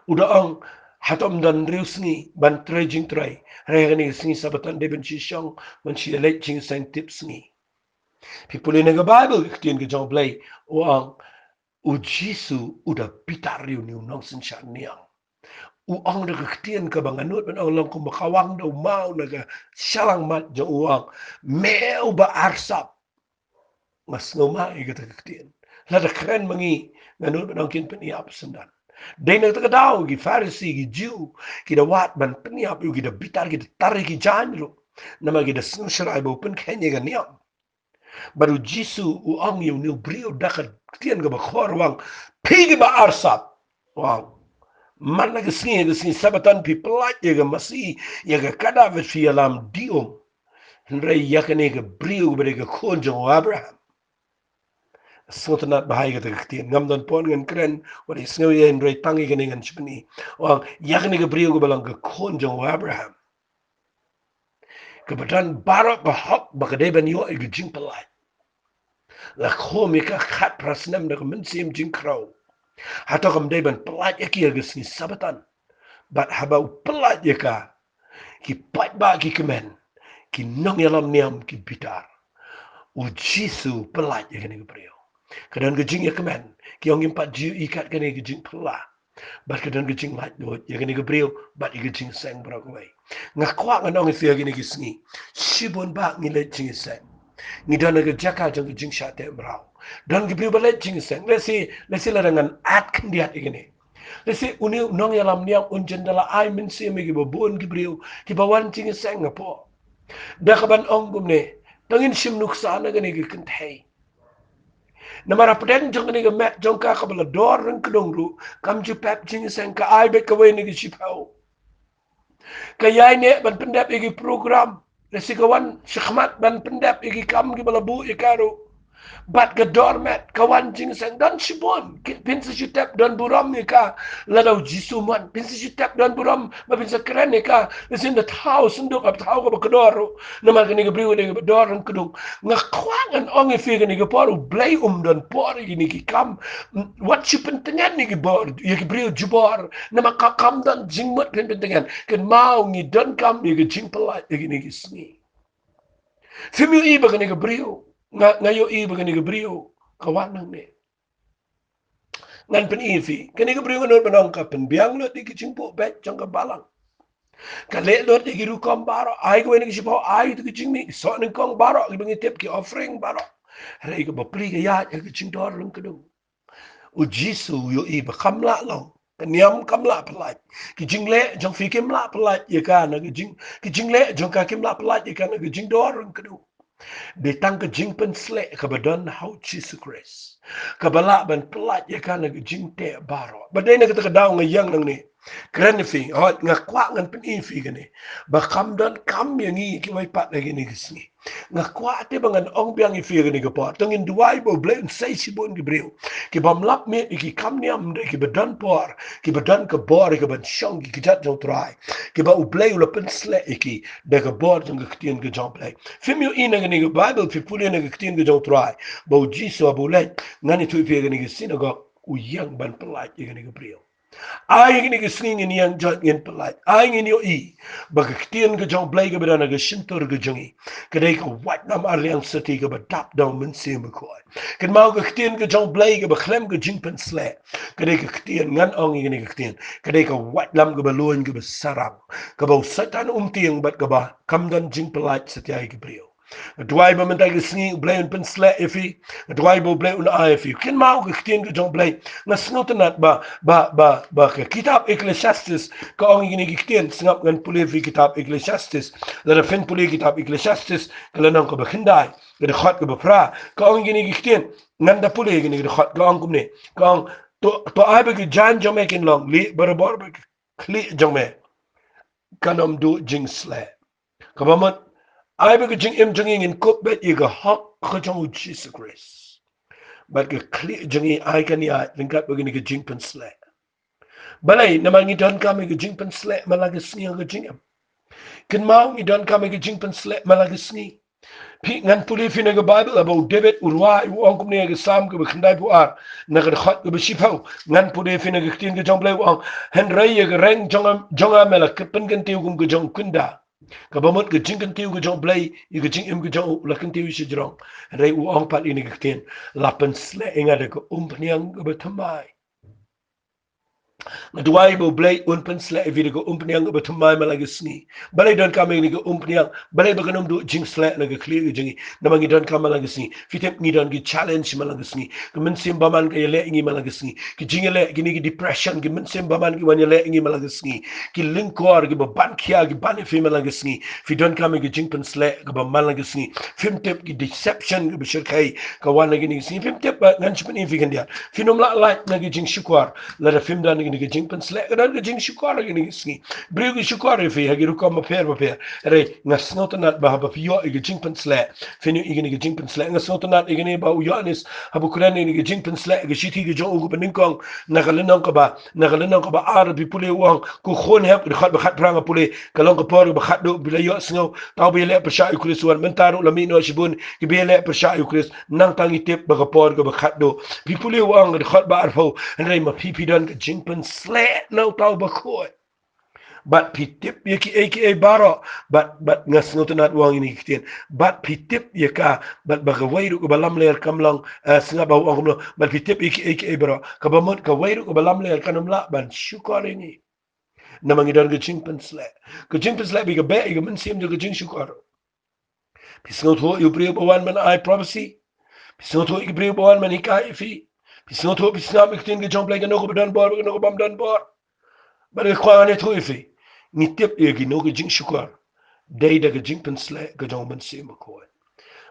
uda ang hatom dan riusngi ban trejing tray regani singi sabatan deben chishong man chi elect jing sang tips ngi people in the bible kien ge jong play o ang u jisu uda bitar riu ni nong sin chan niang u ang de kien ka banganut ban ang long ko makawang do mau naga shalang mat jo uang meu ba arsap mas ngoma igata kien la de kren mangi nganut ban ang kin peniap sendan Dena ta kadao gi Pharisee gi Jew ki da wat ban peniap gi da bitar gi tarik gi janro nama gi da snusrai bo pen kenya ga niam baru Jisu u ang yu ni brio dakat tien ga ba khorwang pigi ba arsap wow man na gi singi sabatan pi plat ye ga masi ye ga kada ve fi alam diom nre yakane ga brio ba ga khonjo Abraham Sotanat bahaya kata ketian ngam dan pon ngan keren wadi sngew ye ndre tangi gani ngan chipni wang yakni ke brio ke balang ke konjong Abraham kebetulan barok bahok bakade ban yo ke jing pelai la khomi ka khat prasnam de mensim jing krau hato kam de ban pelai ke sni sabatan bat haba pelai ka ki pat ba ki kemen ki nong yalam niam ki bitar u Jisu pelai ke ni brio kadang gejing ya kemen ki ong impat jiu ikat kene gejing pela bat kadang gejing lat dot ya kene gebrio bat gejing sang brakoi ngakwa nganong ifia gene gisngi shibon ba ngile jing sang ngidana ge jaka jang gejing shate brau dan gebrio balet jing sang lesi la dengan at kendiat igene lesi uni nong yalam niam unjendala ai min se me gibon gebrio ki bawan jing sang ngapo dakaban ong gumne tangin sim nuksana gene ge kentai Namara pedang jong ni met jong ka kabala dor reng kedong ru kam ju pep jing sen ka ai bet ka we ni shipau kaya ne ban pendap igi program resikawan sykhmat ban pendap igi kam gi bala bu ikaru bat ke dormet kawan jing sang dan shibon pin se tap dan buram ni ka ladau jisuman pin se tap dan buram ba pin se keren ni ka in the house nduk ab tau ka kedoro nama ke ni ge briu ni dor reng kedong ngakwangan ong fi ni ge poru blay dan por ni ki kam what you pentengan ni ge bor ye ge briu jubor nama ka kam dan jingmot pin pentengan ken mau ngi dan kam ni ge jingpelat ye ni ge sni Fimi I ba ni ge briu ngayo I ba ni ge briu kawanang ni ngan pen ifi kani ge briu ngot banong ka pen biang lo di jingpo bet jong ka balang kale lo di ru kom baro ai ko ni sipo ai tu jing ni so ni kong baro ki bangi tep ki offering baro rei ko bapri ga ya ki jing dor lung kedung u Jisu yo I ba kamla lo kaniam kamla pelai ki jingle jong fi kimla pelai ye ka na ki jingle jong ka kimla pelai ye ka na ki jing dor lung kedung Detang ke jingpynsleh ke badan hau Jesus Christ. Kabala ban pelat ya kan ke jingte baro. Badai na kita kedau ngayang nang ni. Keren fi hot ngakwa ngan pen ifi gani. Bakam dan kam yang i ki wai pat lagi ni kesni. Ngakwa te bangan ong biang ifi gani ke pot. Tengin duai bo blem sai sibon ki breu. Ki bam lap me ki kam niam de ki badan por. Ki badan ke bor ki ban shong ki jat jong try. Ki ba u blei u pen sleh ki de ke bor jong ke tien ke jong blei. Fim yo ina gani ke Bible fi puli na ke tien ke jong try. Ba u Jisu abu let ngani tu ifi gani ke synagogue u yang ban pelat gani ke breu. Ai gini ke sing ini yang jat ngin pelai. Ai ngin yo I. Bagi ketien ke jong blai ke berana ke sintor ke jongi. Kedai ke wat nam aliang seti ke bedap dong mensim ke koi. Ken mau ke ketien ke jong blai ke beklem ke jingpynsleh. Kedai ke ketien ngan ong gini ke ketien. Kedai ke wat lam ke beluan ke besarang. Ke bau setan tiang bat ke bah kamdan jingpelat setiai ke brio. Dwai ba mentai ke singi blai un pynsleh ifi. Dwai bo blai un ifi. Ken mau ke ketien ke jong blai. Ngasnotenat ba ke kitab Ecclesiastes ka ong gini kitien singap ngan puli fi kitab Ecclesiastes la fin puli kitab Ecclesiastes kala nang ko bakhindai ke khat ke bafra ka ong gini kitien ngan da puli gini ke khat ka ong kumne ka ong to ai ba ke jan jome kin long li barabor ba kli jome kanom du jingsleh ka bamat ai ba ke jing em jingin in kop bet ye ga hak ka jong Jesus Christ but ke kli jingi ai kan ya lingkat begini ke jingpynsleh balai nama ngi don kami ke jingpynsleh malagi sngi ke jingam ken mau ngi don kami ke jingpynsleh malagi sngi pi ngan puli fi ke bible about David urwa u ong kumne ke sam ke khandai pu ar na ke khat ke bishipau ngan puli fi ke tin ke jong blai ong hen rai ke reng jonga mela ke pen ken tiu kum ke jong kunda ka bamot ke jing ken tiu ke jong blai i ke jing im ke jong la ken tiu shi jong rai u ong pat ini ke tin la pen sle inga de ko pniang ke bethamai Dwai bo blai un pynsleh vi go umpniang ba tumai malagi sni balai don kami ni go umpniang balai ba kanum do jing sleh na go clear go jingi namangi don kam malagi sni fitem ni don gi challenge malagi sni ko min sim baman ke le ingi malagi sni ki jingele gini gi depression gi min sim baman gi wanya le ingi malagi sni ki lyngkor gi ba ban kia gi ban fi malagi sni fi don kami gi jing pynsleh go ba malagi sni fim tep gi deception gi bishir kai ka wana gi ni sni fim tep ngan chipni fi gandia finom la like na gi jing shukwar la da fim dan gi jingpynsleh dan ke jing shukara gini sni brigi shukara fi hagi rukom ma per re ngasnotanat ba ba pio ge jingpynsleh finu igini ge jingpynsleh ngasnotanat igini ba u yonis habu kurani ge jingpynsleh ge shiti ge jo ugu beninkong nagalenong ka ba ar bi pule wang ku khon heb khat ba khat pranga pule kalong ka por ba khat do bila yo sngo taw bi le persha ukris wan mentaru lamino shibun ki bi le persha ukris nang tangi tip ba ka por ba khat do bi pule wang ge khat ba arfo re ma pipi dan ge jingpynsleh no tau bakoi but pitip yaki aka baro but ngas ngotenat wang ini kitien but pitip yaka but bagawairu ko balam ler kamlang singa ba wang no but pitip yaki aka baro kabamot ka wairu ko balam ler kanum la ban syukar ini namangi dan ke jingpynsleh biga be iga men sim de jing syukar pisngot ho you pray one man I prophecy pisngot ho you pray one man hikai fi pisngot ho pisnam ikin ge jomplay no ko dan bor no ko bam dan bor Bari kwa ne tu ifi. Ni tip e gi no ge jing shukar. Dei da ge jing pynsleh ge jong ben se ma ko.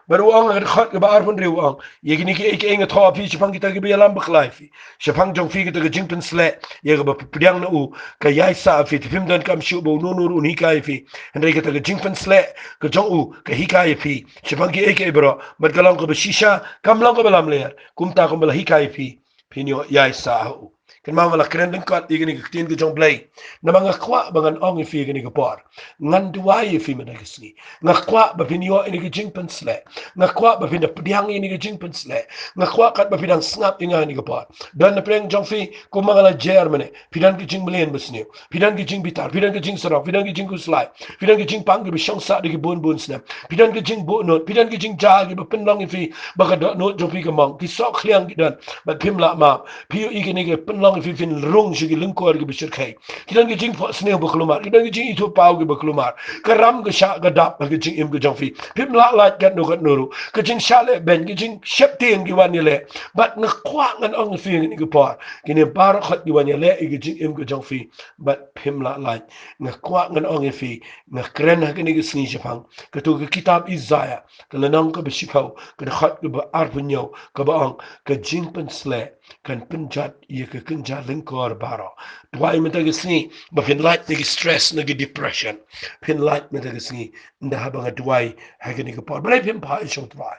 Bari wang ge khat ge bar pun re wang. Ye gi ni ke ek eng tho pi chpang ki ta ge be lam bakhlai fi. Chpang jong fi ge ge jing pynsleh ye ge ba pdiang na u ka yai sa fi tim dan kam shu bo no no ni kai fi. Hen ge ta ge jing pynsleh ge jong u ka hi kai fi. Chpang ki ek e bro. Bar galang ko be shisha kam lang ko be lam ler. Kum ta ko be hi kai fi. Pinyo yai sa hu. Kan mau la kren den kat igini ke tin ke jong blai na mga kwa bangan ong fi igini ke por ngan duai fi mena ke sni nga kwa ba pinyo ini ke jingpynsleh nga kwa ba pin pdiang ini ke jingpynsleh nga kwa kat ba pidang snap inga ini ke por dan na preng jong fi ko mga la germany pidan ke jing mlen besni pidan ke jing bitar pidan ke jing sarok pidan ke jing kuslai pidan ke jing pang ke shong sa de ke bun snap pidan ke jing bo not pidan ke jing ja ke ba pin long fi ba ka no jong fi ke mong ki sok khliang ki dan ba pim la ma pi igini ke pin long fi fin rung shigi lyngkor ge bishir kai kidan ge jing sneh baklumar kidan ge jing itu pau ge baklumar karam ge sha ge dap ge jing im ge jong fi pim la la gat no gat noru ge jing sha le ben ge jing shep ten ge wan le bat nga kwa ngan ong fi ni ge par kini bar khat ge wan le ge jing im ge jong fi bat pim la la nga kwa ngan ong fi nga kren ha ge ni ge sni japang ke tu ge kitab Isaiah ke lanang ke bishipau ke khat ge ba arpunyo ke ba ong ke jing pynsleh kan pynjot ye ke kunja lyngkor baro dwai meta ge sni ba fin light ge stress na ge depression fin light meta ge sni nda habanga dwai ha ge ni ge por blai pim pa shot dwai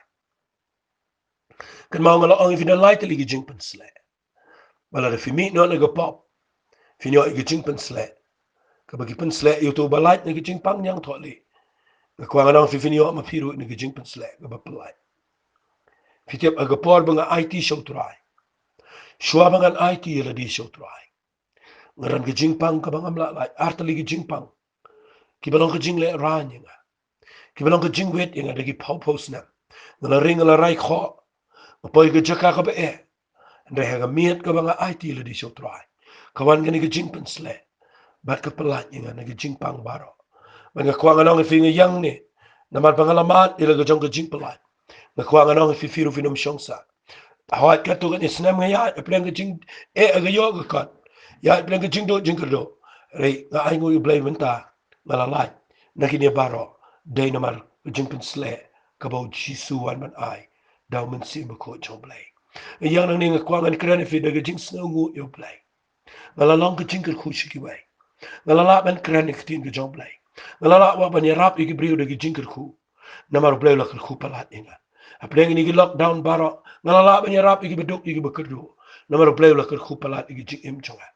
kan mangala ong fin light li ge jing pynsleh bala de fi mi no na ge pop fin yo ge jing pynsleh ka ba ge pynsleh yo to ba light na ge jing pang nyang tholi ka kwa ngana fi fin yo ma phiru ni ge jing pynsleh ga ba plai fitep aga por banga IT shot dwai Shua bangan IT la di show try. ngaran ke jingpang ka bangam la lai artali ke jingpang ki balong ke jingle ran nga ki balong ke jingwet nga de ki pos na ngala ring la rai kho poi ke jaka ka be nde ha miet ka banga ai ti le di so try kawan ke ni ke jingpynsleh bat ka pelat nga na ke jingpang baro banga kwang anong fi nga yang ni naman pangalamat ila ke jong ke jingpelat na kwang anong fi firu finum shongsa hawat ka tu kan isnam nga ya pleng ke jing aga yo ka kan ya pleng ke jing do rei nga ai ngu blai menta malalai na kini baro dai namar jingpynsleh ka bau jisu wan man ai daw man si ma ko chong blai yang nang ni nga kwang an kran fi da ke jing sngu yo blai ngalalong ke jing khu shi ki wai ngalala ban kran ke tin ke jong blai ngalala wa ban yarap ki briu da ke jing khu namar blai la khu palat inga apeng ni lockdown baro ngalala ban yarap ki beduk ki bekerdu namar blai la khu palat ki jing im chonga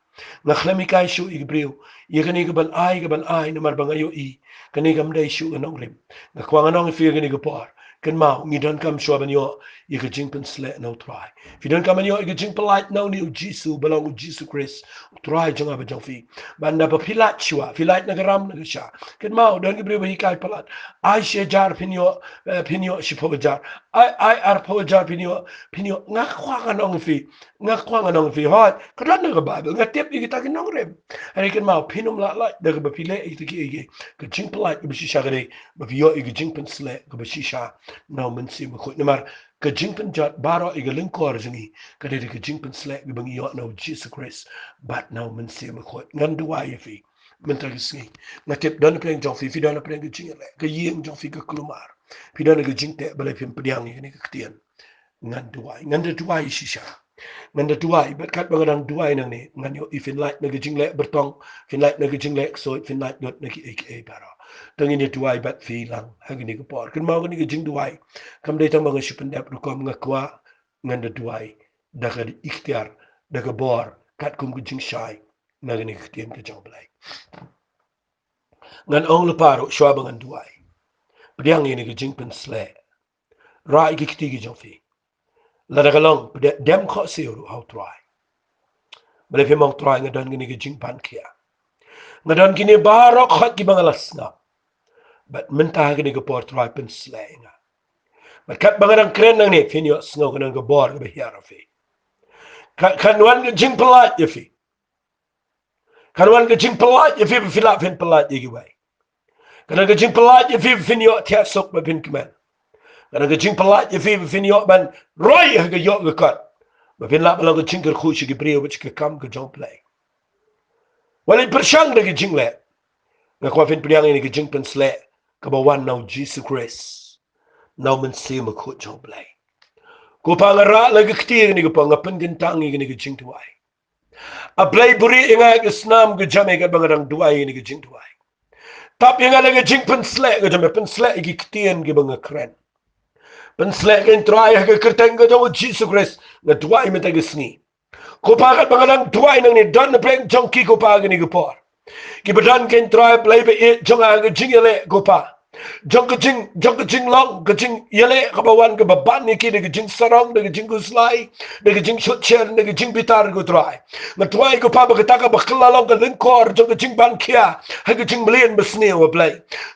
na khlami kai shu i briu ye kani ke ban ai namar bangayo i kani gam dai shu nong rim na kwang nong fi kani ke por kan mau ngi don kam shwa ban yo ye ke jingpynsleh no try fi don kam yo ye ke jingpelat no ni jisu belong jisu Christ try jonga ba jong fi banda ba pilat shwa pilat na garam na sha kan mau don ke briu hi kai palat ai she jar pinyo shipo jar ai ar po jar pinyo nga kwang nong fi hot kadon na ba nga tip i kita nong rem ari kan mau pinum la da ba pile i ki ke jingpelat ke shi sha gare ba yo ye ke jingpynsleh ke ba shi sha now man si ma khoi namar ka jingpynjot baro iga lyngkor jingi ka de ka jingpynsleh gi bangi yo no Jesus Christ but now man si ma khoi ngan duwa ye fi man ta gisngi na tep don pleng jong fi don pleng gi jingale ka yeng jong fi ka klumar fi don ga jingte bale pim pdiang ni ka ktien ngan duwa ye shisha ngan da duwa bet kat bangadang duwa nang ni ngan yo ifin light na ga jingle bertong fin light na ga jingle so fin light not na ki aka baro tangin ni tuai bat fi lang hagini ko por kan mau ni jing duai kam dai tang mga shipendap ru kom ngakwa nganda duai daga ikhtiar daga bor kat kum jing shai nagani ktiem ke jong blai ngan ong le paro shwa bangan duai pdiang ni ke jingpynsleh rai ki kti ki jong fi la daga long dem kho siru how try bale fi mong try ngadan ni ke jingpan kia ngadan kini barok khat ki bangalas na but mentah gini ke por try pynsleh nga but kat bangadang kren nang ni finyo sngo kanang ke bor ke hiara fi kan wan ke jingpelat ye fi kan wan ke jingpelat ye fi filap fin pelat ye giwai kan ke jingpelat ye fi finyo tia sok ba pin kemen kan ke jingpelat ye fi finyo ban roy ke yo ke kat ba fin lap lang ke jingker khu shi ke brio which ke kam ke jong play wali pershang de ke jingle na kwa fin priang ni ke jingpynsleh ka ba wan now Jesus Christ now man si ma khu jong play ko pangara lagi kti ni ko pang pendintang ni ke jing tuai a play buri inga ke snam ke jame ke bangadang duai ni ke jing tuai tap inga lagi jingpynsleh ke jame pynsleh ki ktien ke bang kren pynsleh ke try ke kerteng ke jong Jesus Christ na duai meta ke sni ko pakat bangadang duai nang ni don play jong ki ko pa ni ke por ki badan ken try play be jong a ke jingele ko pa jong ke jing long ke jing yele kabawan ke baban ni ki de ke jing sarong de ke jing guslai de ke jing shotcher de ke jing bitar ko try na try ko pa ba ke taka ba klalong ke lyngkor jong ke jing ban kia ha ke jing mlien besne wa play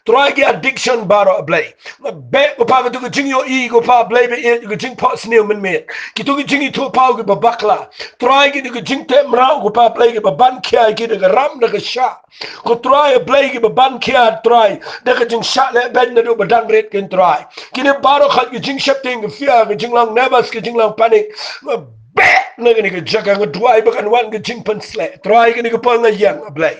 try ke addiction baro play na be ko pa ke jing yo i ko pa play be ke jing pot sneo men me ki to ke jing i to pa ke babakla try ke jing te mrao ko pa play ke baban kia ki de ram de ke sha ko try play ke baban kia try de ke jing sha le ben na do badang red ken try kini baro khat ki jing shapting fear ke jing lang nervous ke jing lang panic be na ke jaga ngadwai bakan wan ke jingpynsleh try ke ke pang yang ablay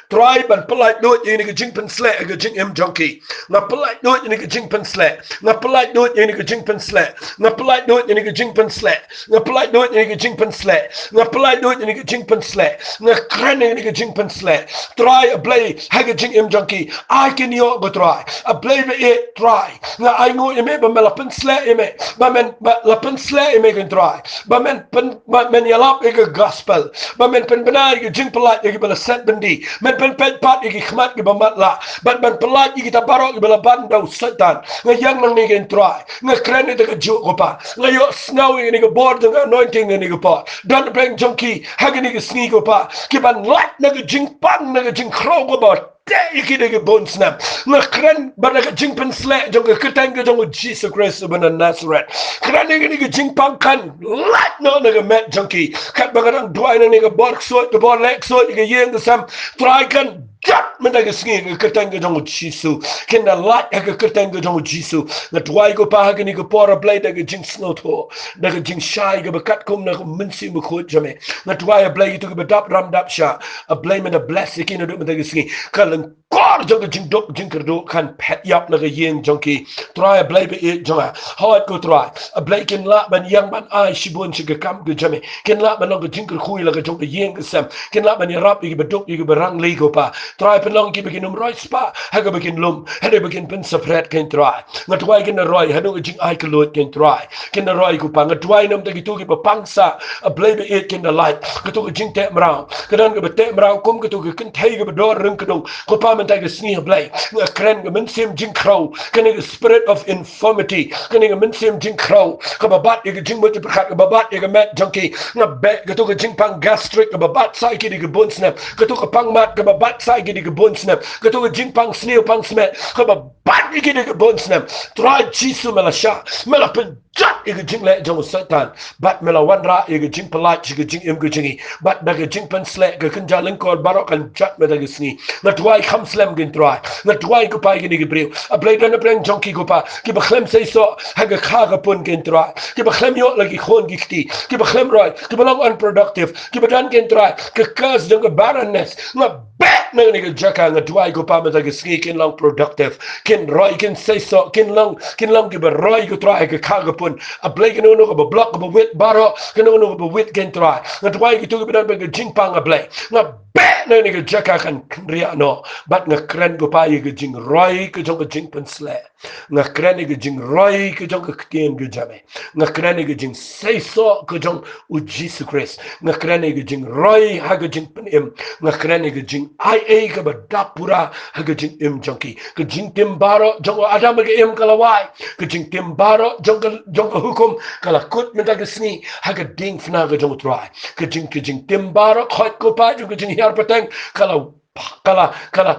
try ban pelat do ni ke jingpynsleh ke jing em junkie na pelat do ni ke jingpynsleh na pelat do ni ke jingpynsleh na pelat do ni ke jingpynsleh na pelat do ni ke jingpynsleh na pelat do ni ke jingpynsleh na kran ni ke jingpynsleh try ablay ha ke jing em junkie I can yo go try a play be it try na I know you me ba la pynsleh me ba men ba la pynsleh me can try ba men men yalap ike gospel but men pen benar ike jing pelat ike bala set bendi men pen pat ike khmat ike bamatla but men pelat ike tabarok ike bala bandau setan ngayang nang ike try ngakren ite ke juk opa ngayo snow ike board ng anointing ike pa dan bring junkie hagin ike sneak opa kiban lat nag jing pang nag jing crow opa iki de bones nam ngakren bana jingpynsleh jong ketang ke jong Jesus Christ bana Nazareth kran ni jing pangkan lat no na met junkie kat bagarang duai na ni bork so the bor lek so ke yeng sam try kan jat men da sngi ketang ke jong Jesus ken da lat ke ketang ke jong Jesus na duai ko pa ke ni ko por blade da jing snow to da jing shai ke bakat kum na minsi mu khot jame na duai blade to ke dap ram dap sha a blame and a blessing in do men da sngi kal kor jong jing dok jing kerdo kan pet yap na yeng jongki try blay be it jonga how go try a blay kin la ban yang ban ai shibun shi kam ge jame kin la ban jing ker khui la jong yeng sam kin la ban rap ge bedok ge berang le go pa try pen long ki begin roi spa ha ge begin lum ha de begin pen separate kin try ngat wai kin roi ha do jing ai kelot kin try kin roi go pa ngat wai nam te gi tu ge pangsa a blay be it kin the light ge tu jing te mrao kedan ge te mrao kum ge tu ge kin thai ge bedor rung kedong ko pa men ta ge sni blay kren ge men sim jing crow ken ge spirit of infirmity ken ge men sim jing crow ka babat ge jing mo te prakhat ge babat ge met junkie na be ge tu ge jing pang gastric ge babat sai ge ge bon snap ge tu ge pang mat ge babat sai ge ge bon snap ge tu ge jing pang sneo pang smet ge babat ge ge bon snap try Jesus mela sha mela pen jat ge jing le jong satan bat mela wan ra ge jing pelat ge jing im ge jingi bat da ge jingpynsleh ge kan ja lyngkor barok kan jat me da ge sni na twai kham slam gen try na twai ko pa ge breu a blade na breng jonki ko pa ki bakhlem sei so ha ge kha ge pun gen try ki bakhlem yo lagi khon gifti ki bakhlem roi ki belong unproductive ki badan gen try ke cause dong ge barrenness na bet na ge jaka na twai ko pa me da ge sni ken long productive ken roi ken sei so ken long ge ba roi ko try ge kha ge pun a blade no no go block go wit baro ken no no go wit gen try na twai ki tu ge badan be ge jingpang a blade na bet na ge jaka kan ria no bat nga kren go pa ge jing roi ke jong jingpynsleh nga kren ge jing roi ke jong ktien ge jame nga kren ge jing sei so ke jong u Jesus Christ nga kren ge jing roi ha ge jing pen im nga kren ge jing ai a ke ba dapura ha ge jing im jonki ke jing timbaro jong adam ge im kalawai ke jing timbaro jong hukum kala kut menta ge sni ha ge ding fna ge jong try ke jing timbaro khot ko pa ge jing hiar pateng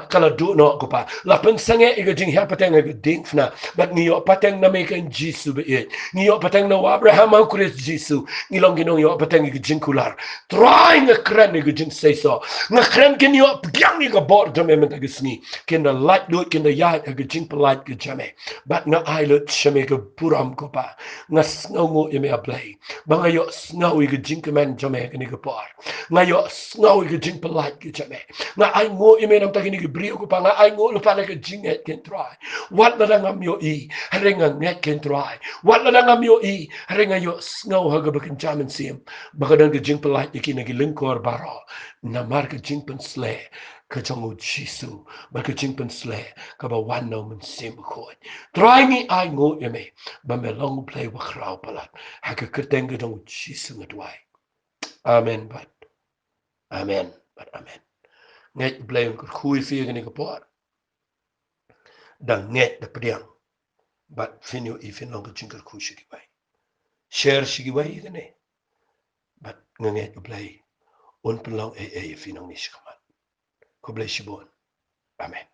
kala do no ko pa la pen sange e jing ha pateng e ding fna but ni yo pateng na me kan Jesus be it ni yo pateng na Abraham au Chris Jesus ni long ni yo pateng e jing kular trying a kren e jing say so na kren ken yo gyang ni ko bor do me men ta sni ken the light do ken the ya e jing polite ke jame but na I lot shame ke puram ko pa na snow mo e me apply banga yo snow e jing kemen jame ke ni ko par na yo snow e jing polite ke jame na ai ngo ime nam ta kini brio ko pa nga ai ngo lu pa le ke jing et ken try wat la ngam yo i renga net ken try wat la ngam yo i renga yo snow ha ga bakin jamin sim bagadan ke jing pelai ikina ki lyngkor baro na mar ke jingpynsleh ka jong Jesus ba ke jingpynsleh ka ba wan no men sim ko try ni ai ngo ime ba me long play wa khrau pala ha ke keteng ke jong Jesus ngatwai amen but amen nget blame ko khui fi ni ko por dang nget de priang but finyo ifin long ko jingle khu shi bai share shi bai ne but nget blay on pelong e finong ni shi ko blay shi bon amen